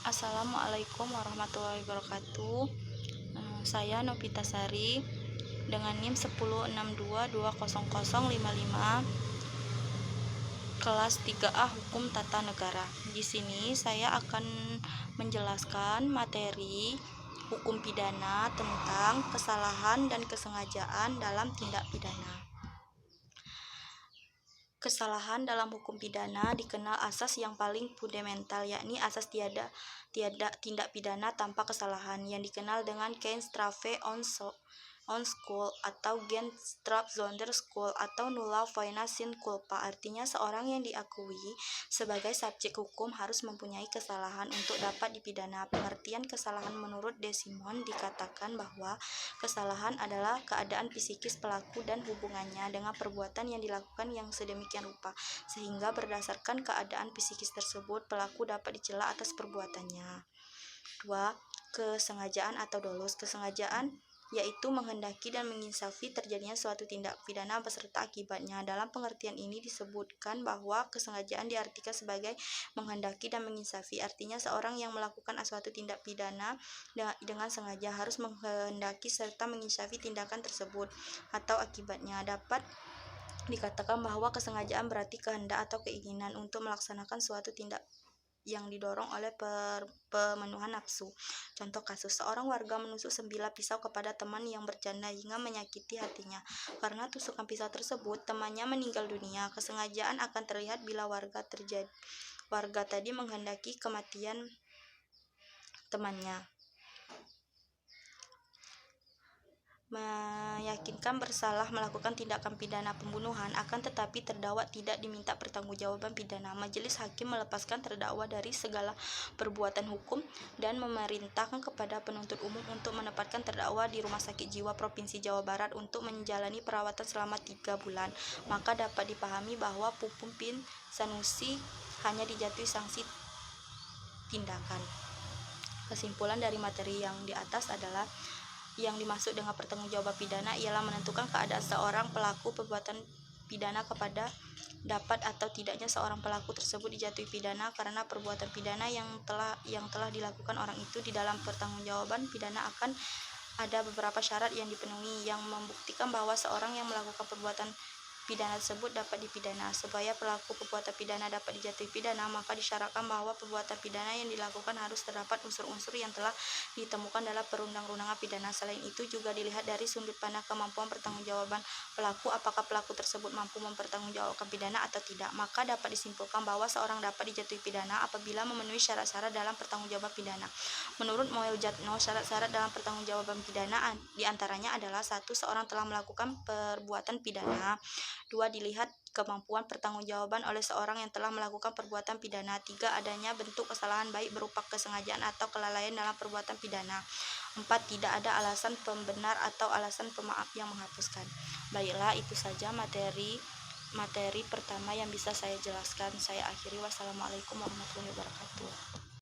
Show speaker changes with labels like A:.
A: Assalamualaikum warahmatullahi wabarakatuh. Saya Novita Sari dengan NIM 1062200055 kelas 3A Hukum Tata Negara. Di sini saya akan menjelaskan materi hukum pidana tentang kesalahan dan kesengajaan dalam tindak pidana. Kesalahan dalam hukum pidana dikenal asas yang paling fundamental, yakni asas tiada tindak pidana tanpa kesalahan, yang dikenal dengan Keinstrafe on Schuld atau Genstraf zonder Schuld atau nulla poena sin culpa. Artinya seorang yang diakui sebagai subjek hukum harus mempunyai kesalahan untuk dapat dipidana. Pengertian kesalahan menurut Desimon dikatakan bahwa kesalahan adalah keadaan psikis pelaku dan hubungannya dengan perbuatan yang dilakukan yang sedemikian rupa, sehingga berdasarkan keadaan psikis tersebut, pelaku dapat dicela atas perbuatannya. 2. Kesengajaan atau dolus. Kesengajaan yaitu menghendaki dan menginsafi terjadinya suatu tindak pidana beserta akibatnya. Dalam pengertian ini disebutkan bahwa kesengajaan diartikan sebagai menghendaki dan menginsafi, artinya seorang yang melakukan suatu tindak pidana dengan sengaja harus menghendaki serta menginsafi tindakan tersebut atau akibatnya. Dapat dikatakan bahwa kesengajaan berarti kehendak atau keinginan untuk melaksanakan suatu tindak yang didorong oleh pemenuhan nafsu. Contoh kasus, seorang warga menusuk sebilah pisau kepada teman yang bercanda hingga menyakiti hatinya. Karena tusukan pisau tersebut, temannya meninggal dunia. Kesengajaan akan terlihat bila warga tadi menghendaki kematian temannya. Meyakinkan bersalah melakukan tindakan pidana pembunuhan, akan tetapi terdakwa tidak diminta pertanggungjawaban pidana. Majelis hakim melepaskan terdakwa dari segala perbuatan hukum dan memerintahkan kepada penuntut umum untuk menempatkan terdakwa di Rumah Sakit Jiwa Provinsi Jawa Barat untuk menjalani perawatan selama 3 bulan. Maka dapat dipahami bahwa Pupin Sanusi hanya dijatuhi sanksi tindakan. Kesimpulan dari materi yang di atas adalah yang dimaksud dengan pertanggungjawaban pidana ialah menentukan keadaan seorang pelaku perbuatan pidana kepada dapat atau tidaknya seorang pelaku tersebut dijatuhi pidana karena perbuatan pidana yang telah dilakukan orang itu. Di dalam pertanggungjawaban pidana akan ada beberapa syarat yang dipenuhi yang membuktikan bahwa seorang yang melakukan perbuatan pidana tersebut dapat dipidana. Supaya pelaku perbuatan pidana dapat dijatuhi pidana, maka disyaratkan bahwa perbuatan pidana yang dilakukan harus terdapat unsur-unsur yang telah ditemukan dalam perundang-undangan pidana. Selain itu juga dilihat dari sudut pandang kemampuan pertanggungjawaban pelaku, apakah pelaku tersebut mampu mempertanggungjawabkan pidana atau tidak. Maka dapat disimpulkan bahwa seorang dapat dijatuhi pidana apabila memenuhi syarat-syarat dalam pertanggungjawaban pidana. Menurut Moel Jatno, syarat-syarat dalam pertanggungjawaban pidana diantaranya adalah 1. Seorang telah melakukan perbuatan pidana. 2. Dilihat kemampuan pertanggungjawaban oleh seorang yang telah melakukan perbuatan pidana. 3. Adanya bentuk kesalahan baik berupa kesengajaan atau kelalaian dalam perbuatan pidana. 4. Tidak ada alasan pembenar atau alasan pemaaf yang menghapuskan. Baiklah, itu saja materi pertama yang bisa saya jelaskan. Saya akhiri. Wassalamualaikum warahmatullahi wabarakatuh.